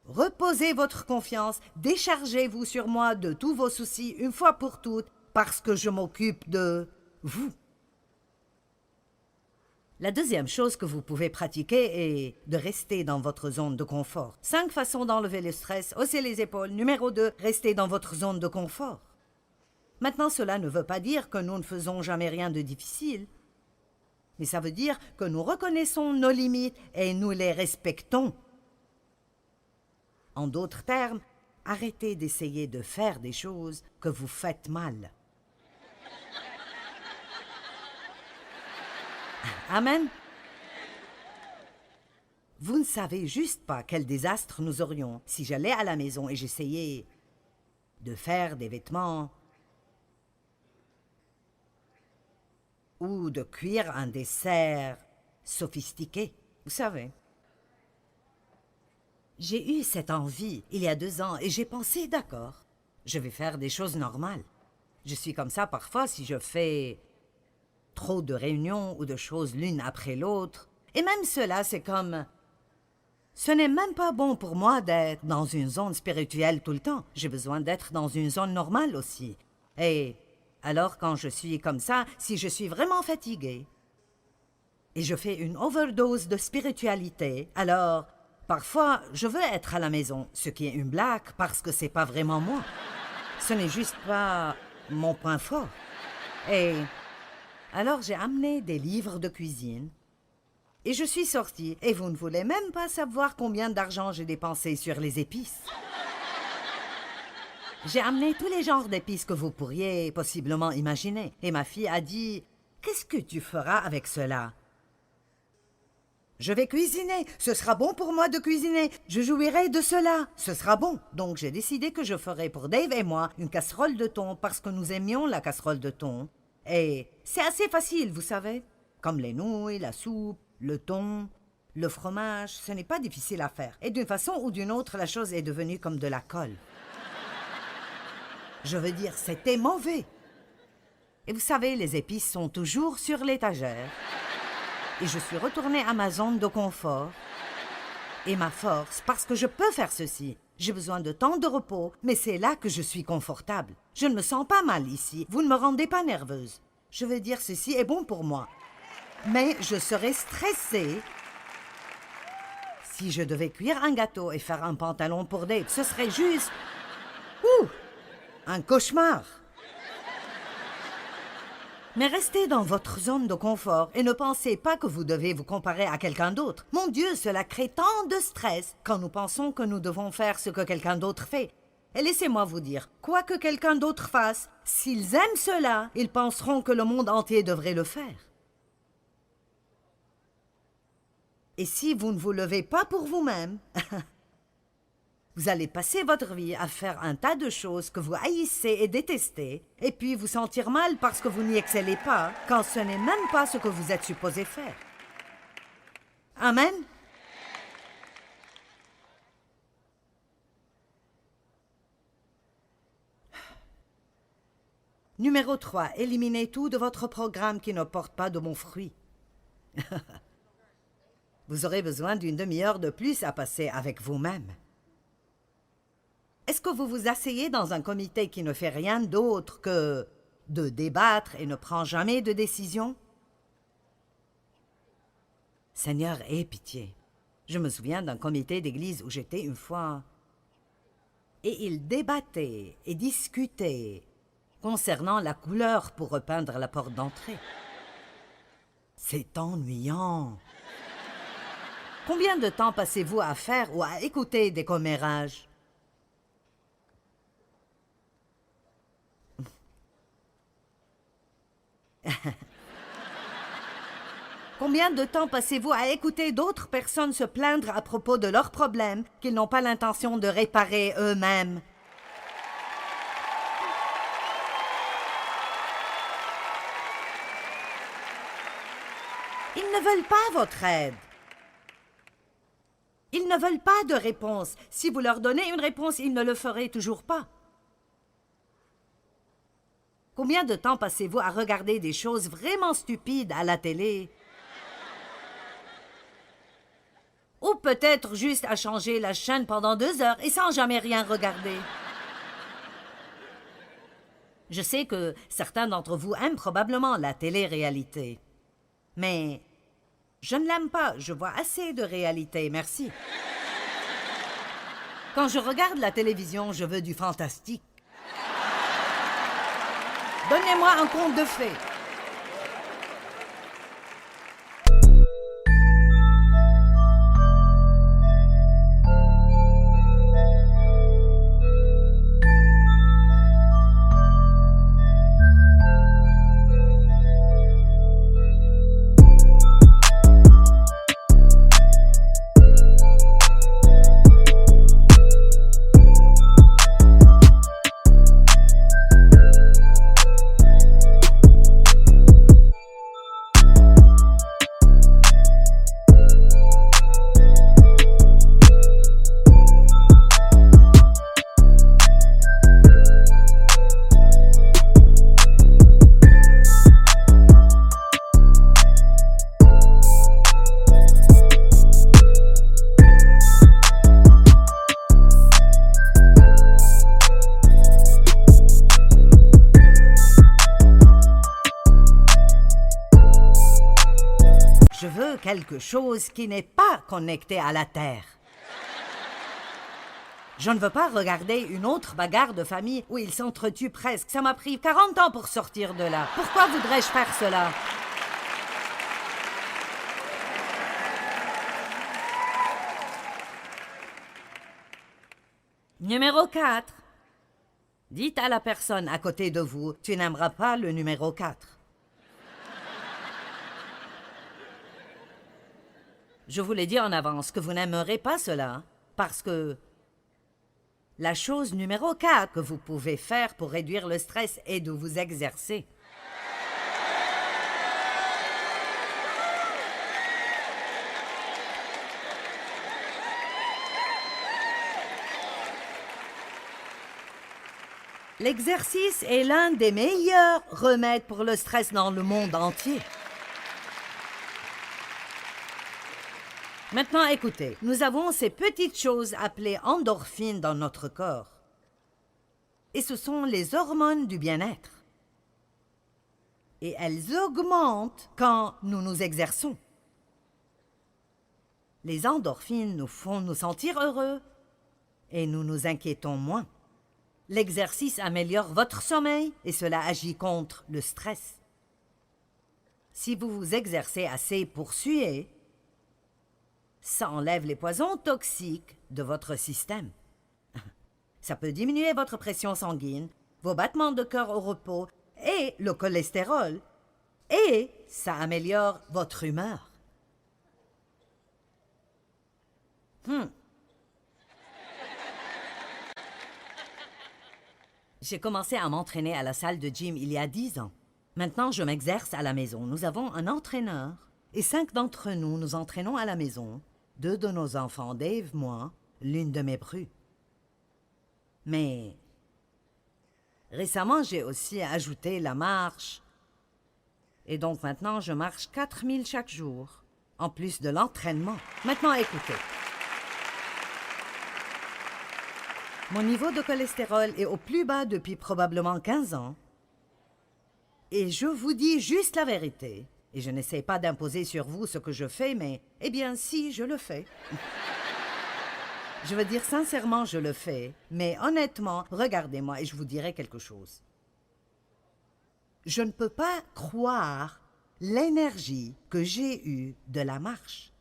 Reposez votre confiance, déchargez-vous sur moi de tous vos soucis une fois pour toutes, parce que je m'occupe de vous. La deuxième chose que vous pouvez pratiquer est de rester dans votre zone de confort. 5 façons d'enlever le stress, hausser les épaules. Numéro 2, restez dans votre zone de confort. Maintenant, cela ne veut pas dire que nous ne faisons jamais rien de difficile, mais ça veut dire que nous reconnaissons nos limites et nous les respectons. En d'autres termes, arrêtez d'essayer de faire des choses que vous faites mal. Amen. Vous ne savez juste pas quel désastre nous aurions si j'allais à la maison et j'essayais de faire des vêtements ou de cuire un dessert sophistiqué, vous savez. J'ai eu cette envie il y a 2 ans et j'ai pensé, d'accord, je vais faire des choses normales. Je suis comme ça parfois si je fais trop de réunions ou de choses l'une après l'autre. Et même cela, c'est comme... Ce n'est même pas bon pour moi d'être dans une zone spirituelle tout le temps. J'ai besoin d'être dans une zone normale aussi. Et alors quand je suis comme ça, si je suis vraiment fatiguée et je fais une overdose de spiritualité, alors parfois je veux être à la maison, ce qui est une blague parce que c'est pas vraiment moi. Ce n'est juste pas mon point fort. Et alors j'ai amené des livres de cuisine. Et je suis sortie, et vous ne voulez même pas savoir combien d'argent j'ai dépensé sur les épices. J'ai amené tous les genres d'épices que vous pourriez possiblement imaginer. Et ma fille a dit, « Qu'est-ce que tu feras avec cela? » Je vais cuisiner. Ce sera bon pour moi de cuisiner. Je jouirai de cela. Ce sera bon. Donc j'ai décidé que je ferai pour Dave et moi une casserole de thon parce que nous aimions la casserole de thon. Et c'est assez facile, vous savez. Comme les nouilles, la soupe, le thon, le fromage, ce n'est pas difficile à faire. Et d'une façon ou d'une autre, la chose est devenue comme de la colle. Je veux dire, c'était mauvais. Et vous savez, les épices sont toujours sur l'étagère. Et je suis retournée à ma zone de confort. Et ma force, parce que je peux faire ceci. J'ai besoin de temps de repos, mais c'est là que je suis confortable. Je ne me sens pas mal ici. Vous ne me rendez pas nerveuse. Je veux dire, ceci est bon pour moi. Mais je serais stressée si je devais cuire un gâteau et faire un pantalon pour Dave. Ce serait juste... un cauchemar. Mais restez dans votre zone de confort et ne pensez pas que vous devez vous comparer à quelqu'un d'autre. Mon Dieu, cela crée tant de stress quand nous pensons que nous devons faire ce que quelqu'un d'autre fait. Et laissez-moi vous dire, quoi que quelqu'un d'autre fasse, s'ils aiment cela, ils penseront que le monde entier devrait le faire. Et si vous ne vous levez pas pour vous-même, vous allez passer votre vie à faire un tas de choses que vous haïssez et détestez, et puis vous sentir mal parce que vous n'y excellez pas, quand ce n'est même pas ce que vous êtes supposé faire. Amen. Numéro 3. Éliminez tout de votre programme qui ne porte pas de bons fruits. Vous aurez besoin d'une demi-heure de plus à passer avec vous-même. Est-ce que vous vous asseyez dans un comité qui ne fait rien d'autre que de débattre et ne prend jamais de décision? Seigneur, aie pitié. Je me souviens d'un comité d'église où j'étais une fois. Et ils débattaient et discutaient concernant la couleur pour repeindre la porte d'entrée. C'est ennuyant. Combien de temps passez-vous à faire ou à écouter des commérages? Combien de temps passez-vous à écouter d'autres personnes se plaindre à propos de leurs problèmes qu'ils n'ont pas l'intention de réparer eux-mêmes? Ils ne veulent pas votre aide. Ils ne veulent pas de réponse. Si vous leur donnez une réponse, ils ne le feraient toujours pas. Combien de temps passez-vous à regarder des choses vraiment stupides à la télé? Ou peut-être juste à changer la chaîne pendant 2 heures et sans jamais rien regarder. Je sais que certains d'entre vous aiment probablement la télé-réalité. Mais je ne l'aime pas. Je vois assez de réalité, merci. Quand je regarde la télévision, je veux du fantastique. Donnez-moi un conte de fées. quelque chose qui n'est pas connecté à la Terre. Je ne veux pas regarder une autre bagarre de famille où ils s'entretuent presque. Ça m'a pris 40 ans pour sortir de là. Pourquoi voudrais-je faire cela? Numéro 4. Dites à la personne à côté de vous, tu n'aimeras pas le numéro 4. Je vous l'ai dit en avance que vous n'aimerez pas cela, parce que la chose numéro 4 que vous pouvez faire pour réduire le stress est de vous exercer. L'exercice est l'un des meilleurs remèdes pour le stress dans le monde entier. Maintenant, écoutez, nous avons ces petites choses appelées endorphines dans notre corps. Et ce sont les hormones du bien-être. Et elles augmentent quand nous nous exerçons. Les endorphines nous font nous sentir heureux et nous nous inquiétons moins. L'exercice améliore votre sommeil et cela agit contre le stress. Si vous vous exercez assez pour suer, ça enlève les poisons toxiques de votre système. Ça peut diminuer votre pression sanguine, vos battements de cœur au repos et le cholestérol, et ça améliore votre humeur. J'ai commencé à m'entraîner à la salle de gym il y a 10 ans. Maintenant, je m'exerce à la maison. Nous avons un entraîneur et 5 d'entre nous nous entraînons à la maison. 2 de nos enfants, Dave, moi, l'une de mes prues. Mais récemment, j'ai aussi ajouté la marche. Et donc maintenant, je marche 4000 chaque jour, en plus de l'entraînement. Maintenant, écoutez. Mon niveau de cholestérol est au plus bas depuis probablement 15 ans. Et je vous dis juste la vérité. Et je n'essaie pas d'imposer sur vous ce que je fais, mais, eh bien, si, je le fais. Je veux dire sincèrement, je le fais. Mais honnêtement, regardez-moi et je vous dirai quelque chose. Je ne peux pas croire l'énergie que j'ai eue de la marche.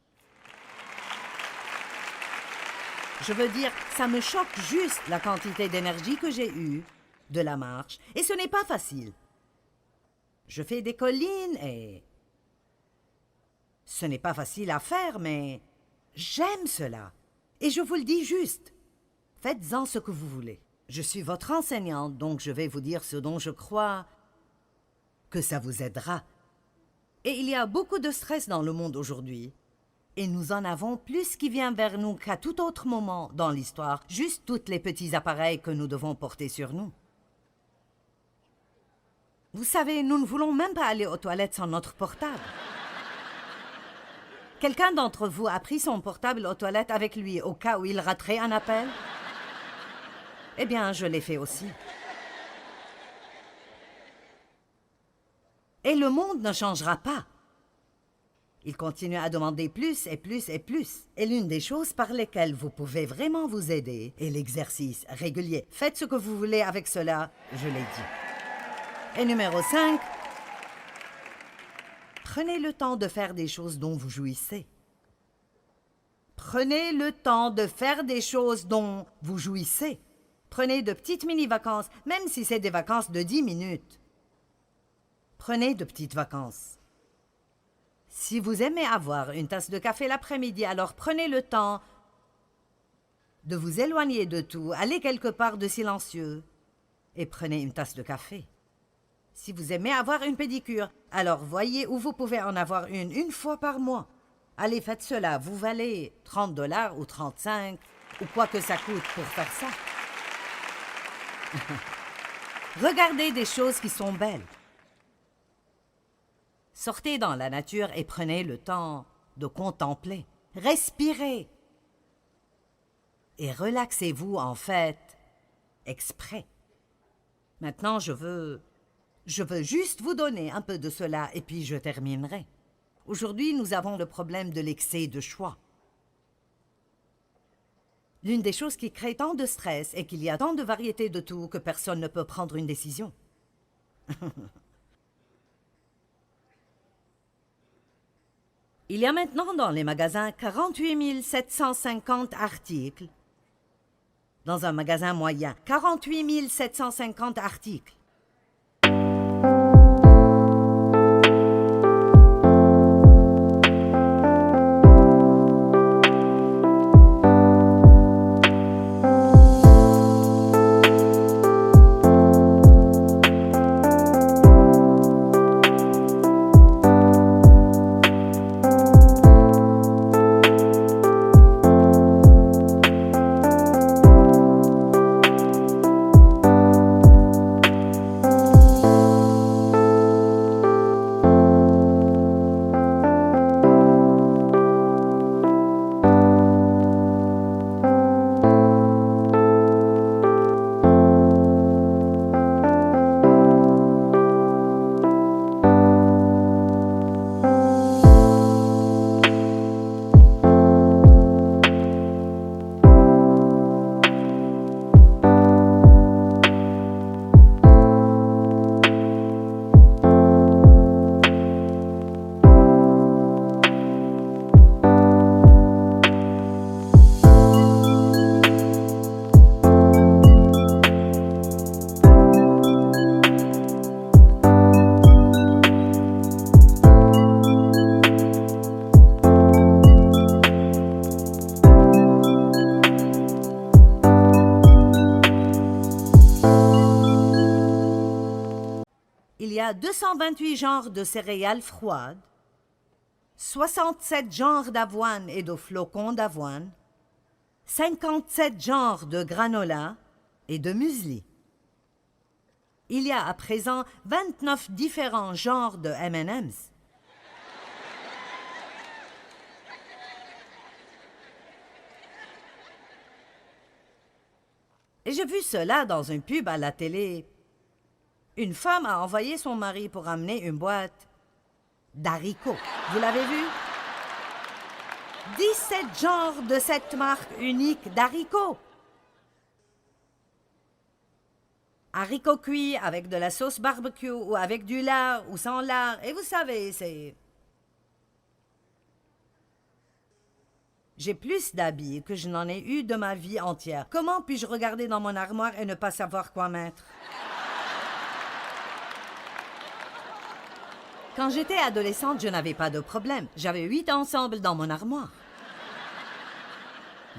Je veux dire, ça me choque juste la quantité d'énergie que j'ai eue de la marche. Et ce n'est pas facile. Je fais des collines et ce n'est pas facile à faire, mais j'aime cela. Et je vous le dis juste. Faites-en ce que vous voulez. Je suis votre enseignante, donc je vais vous dire ce dont je crois que ça vous aidera. Et il y a beaucoup de stress dans le monde aujourd'hui. Et nous en avons plus qui vient vers nous qu'à tout autre moment dans l'histoire. Juste tous les petits appareils que nous devons porter sur nous. Vous savez, nous ne voulons même pas aller aux toilettes sans notre portable. Quelqu'un d'entre vous a pris son portable aux toilettes avec lui au cas où il raterait un appel? Eh bien, je l'ai fait aussi. Et le monde ne changera pas. Il continue à demander plus et plus et plus. Et l'une des choses par lesquelles vous pouvez vraiment vous aider est l'exercice régulier. Faites ce que vous voulez avec cela, je l'ai dit. Et numéro 5, prenez le temps de faire des choses dont vous jouissez. Prenez le temps de faire des choses dont vous jouissez. Prenez de petites mini-vacances, même si c'est des vacances de 10 minutes. Prenez de petites vacances. Si vous aimez avoir une tasse de café l'après-midi, alors prenez le temps de vous éloigner de tout, allez quelque part de silencieux et prenez une tasse de café. Si vous aimez avoir une pédicure, alors voyez où vous pouvez en avoir une fois par mois. Allez, faites cela, vous valez 30 $ ou 35 ou quoi que ça coûte pour faire ça. Regardez des choses qui sont belles. Sortez dans la nature et prenez le temps de contempler. Respirez. Et relaxez-vous, en fait, exprès. Maintenant, je veux juste vous donner un peu de cela et puis je terminerai. Aujourd'hui, nous avons le problème de l'excès de choix. L'une des choses qui crée tant de stress est qu'il y a tant de variétés de tout que personne ne peut prendre une décision. Il y a maintenant dans les magasins 48 750 articles. Dans un magasin moyen, 48 750 articles. Il y a 228 genres de céréales froides, 67 genres d'avoine et de flocons d'avoine, 57 genres de granola et de muesli. Il y a à présent 29 différents genres de M&M's. Et j'ai vu cela dans un pub à la télé. Une femme a envoyé son mari pour amener une boîte d'haricots. Vous l'avez vu? 17 genres de cette marque unique d'haricots. Haricots cuits avec de la sauce barbecue ou avec du lard ou sans lard. Et vous savez, c'est... J'ai plus d'habits que je n'en ai eu de ma vie entière. Comment puis-je regarder dans mon armoire et ne pas savoir quoi mettre? Quand j'étais adolescente, je n'avais pas de problème. J'avais 8 ensembles dans mon armoire.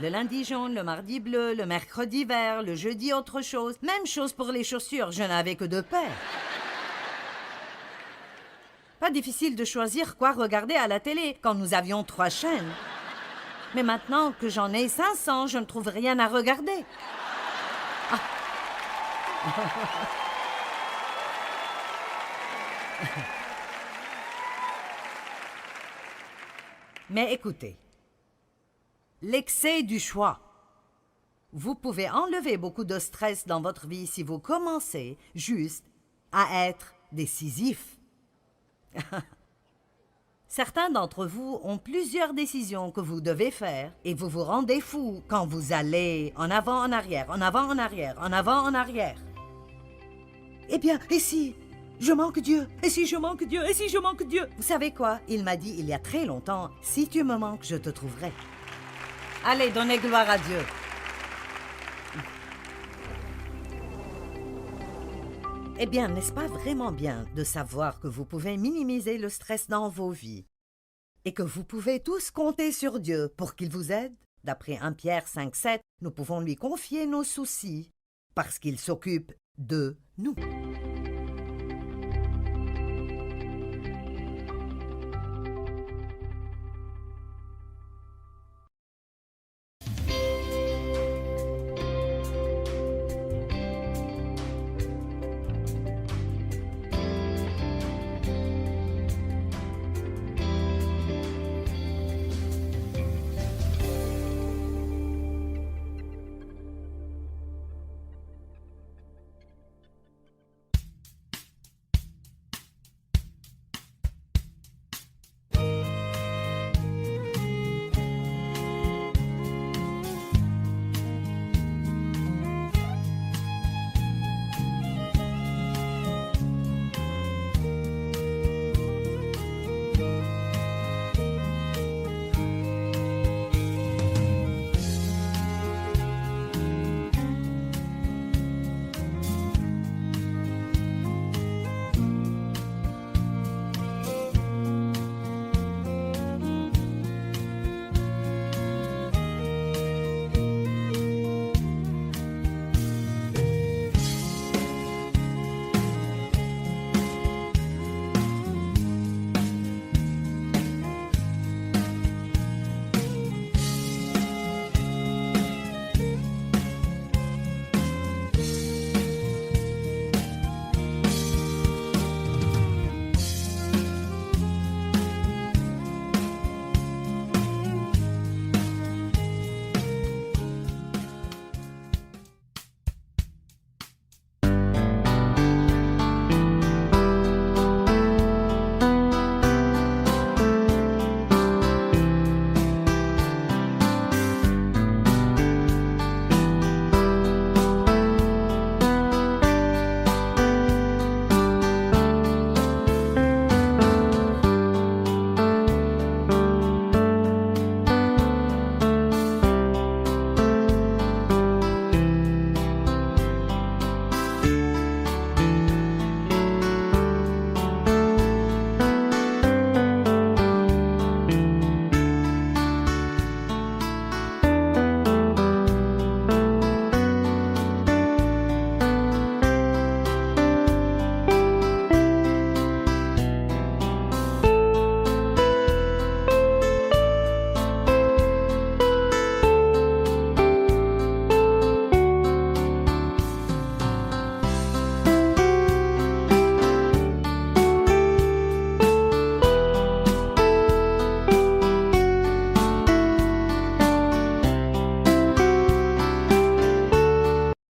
Le lundi jaune, le mardi bleu, le mercredi vert, le jeudi autre chose. Même chose pour les chaussures, je n'avais que 2 paires. Pas difficile de choisir quoi regarder à la télé quand nous avions 3 chaînes. Mais maintenant que j'en ai 500, je ne trouve rien à regarder. Ah. Mais écoutez, l'excès du choix. Vous pouvez enlever beaucoup de stress dans votre vie si vous commencez juste à être décisif. Certains d'entre vous ont plusieurs décisions que vous devez faire et vous vous rendez fou quand vous allez en avant, en arrière, en avant, en arrière, en avant, en arrière. Eh bien, et si je manque Dieu? Et si je manque Dieu? Et si je manque Dieu? Vous savez quoi? Il m'a dit il y a très longtemps, si tu me manques, je te trouverai. Allez, donnez gloire à Dieu. Eh bien, n'est-ce pas vraiment bien de savoir que vous pouvez minimiser le stress dans vos vies et que vous pouvez tous compter sur Dieu pour qu'il vous aide? D'après 1 Pierre 5,7, nous pouvons lui confier nos soucis parce qu'il s'occupe de nous.